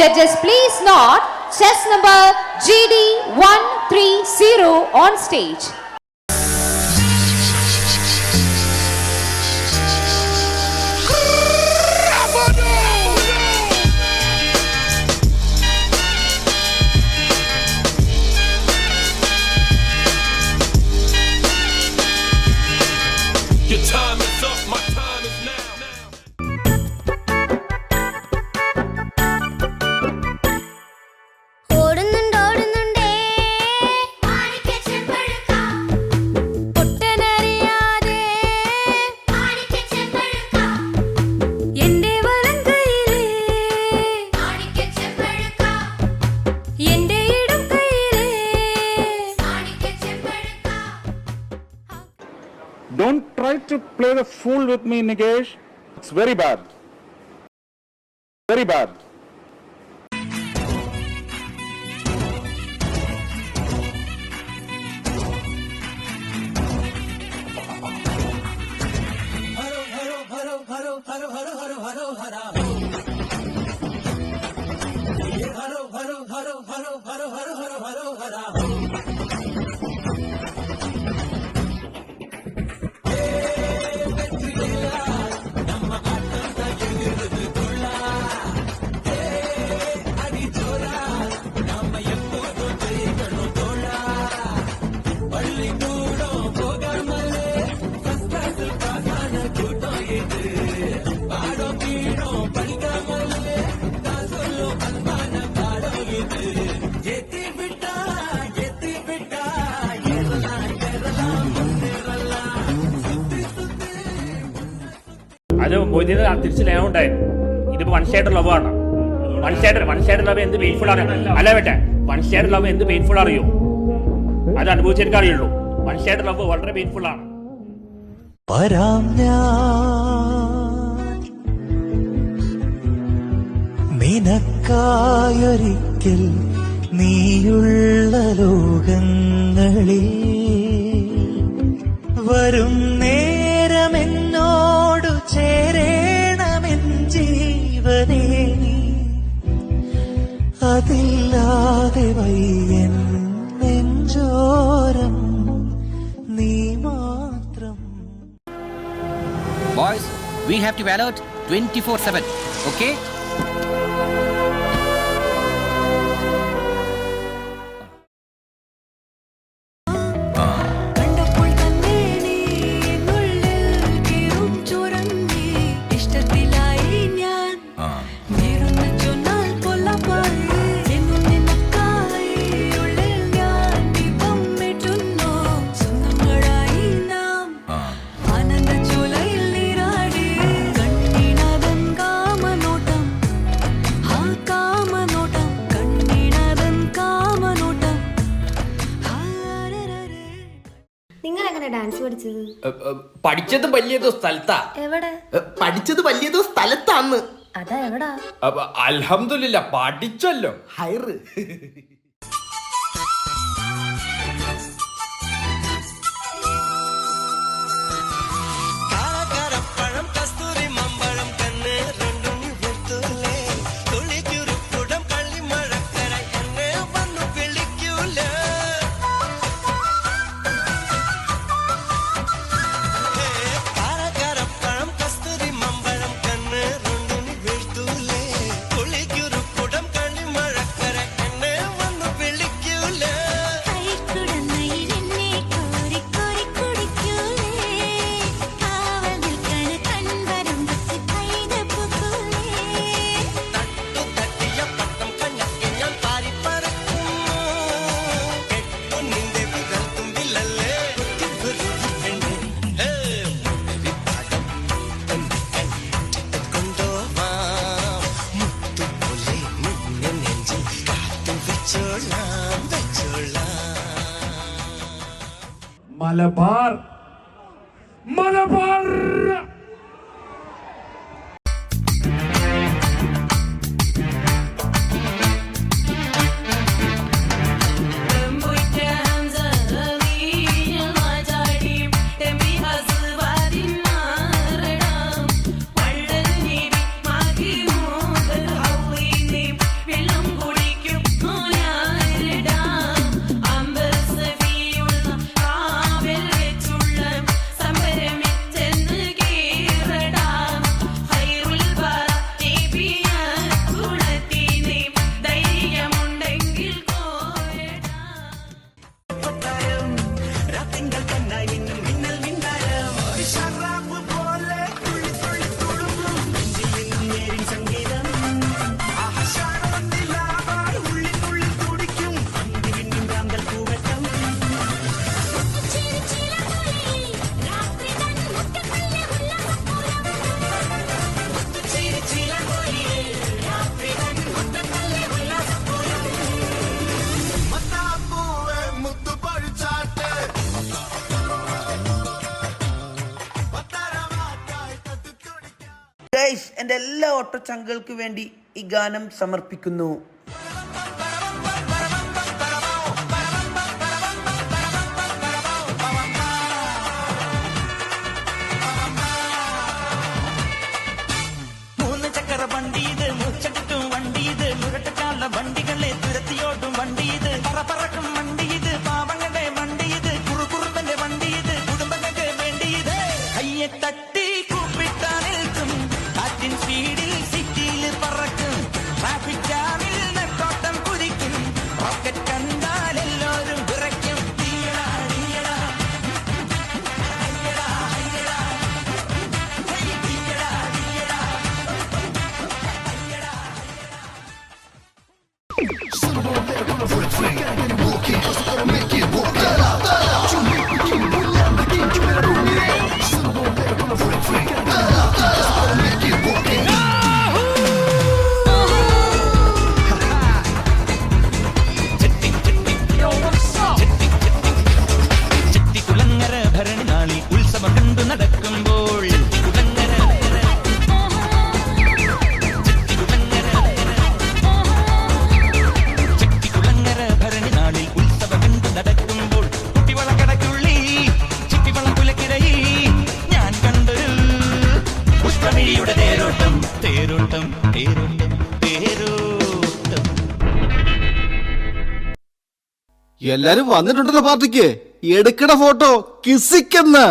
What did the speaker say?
Judges, please note chess number GD130 on stage. Your time is up, my time is now. Don't try to play the fool with me, Nikesh. It's very bad. Very bad. അത് മൊയ്തീന് തിരിച്ച് ലേവുണ്ടായിരുന്നു. ഇതിപ്പോ one side love ആണ്. One side love എന്ത് painful ആണ്. അല്ല വേട്ടെ, one side love എന്ത് painful അറിയോ? അത് അനുഭവിച്ചെനിക്ക് അറിയുള്ളൂ. വൺ സൈഡ് ലവ് വളരെ പെയിൻഫുൾ ആണ്. നിനക്കായൊരിക്കൽ നീയുള്ള ലോകങ്ങളിൽ വരും നേരമെന്നോടു ചേരണമെൻ ജീവനേ, അതില്ലാതെ വയ്യൻ നെഞ്ചോരം നീ മാത്രം. Boys, we have to be alert 24/7, okay? നിങ്ങൾ എങ്ങനെ ഡാൻസ് പഠിച്ചത്? പഠിച്ചത് വലിയതോ സ്ഥലത്താ. എവിടെ പഠിച്ചത് വലിയതോ സ്ഥലത്താന്ന്. അതാ എവിടാ? അൽഹംദുലില്ലാ പഠിച്ചല്ലോ. ഹൈറ്. മലബാർ മലബാർ ഗൈസ്, എൻ്റെ എല്ലാ ഓട്ടോ ചങ്കൾക്ക് വേണ്ടി ഈ ഗാനം സമർപ്പിക്കുന്നു. മൂന്ന് ചക്കര വണ്ടി ഇത്, മുച്ചടിക്കും വണ്ടി ഇത്, മുരട്ടക്കാല വണ്ടികളെ തുരത്തിയോട്ടും വണ്ടി ഇത്, പറക്കും വണ്ടി ഇത്, പാവങ്ങളുടെ വണ്ടി ഇത്, കുറുകുറുമ്പന്റെ വണ്ടി ഇത്, കുടുംബങ്ങൾക്ക് വേണ്ടി ഇത്. കയ്യെ തട്ടി കൂപ്പിട്ടാ നിൽക്കും, കാറ്റിൻ സ്പീഡിൽ സിറ്റിയിൽ പറക്കും, ട്രാഫിക് ജാമിൽ നെട്ടോട്ടം കുതിക്കും, റോക്കറ്റ് കണ്ടാൽ എല്ലാവരും വിറയ്ക്കും. തീയടാ തീയടാ അയ്യടാ അയ്യടാ ഹേയ് തീയടാ തീയടാ ചെട്ടിക്കുളങ്ങര ഭരണി നാളിൽ ഉത്സവം കണ്ടു നടക്കുമ്പോൾ ചെട്ടിക്കുളങ്ങര ഭരണി നാളിൽ ഉത്സവം കണ്ടു നടക്കുമ്പോൾ കുട്ടിവളക്കടക്കുള്ളി ചിട്ടിവളം കുലക്കിരയിൽ ഞാൻ കണ്ടൊരു പുഷ്പമിഴിയുടെ തേരോട്ടം തേരോട്ടം തേരോട്ടം തേരോട്ടം. എല്ലാരും വന്നിട്ടുണ്ടല്ലോ പാർട്ടിക്ക്. എടുക്കണ ഫോട്ടോ കിസിക്കെന്ന്.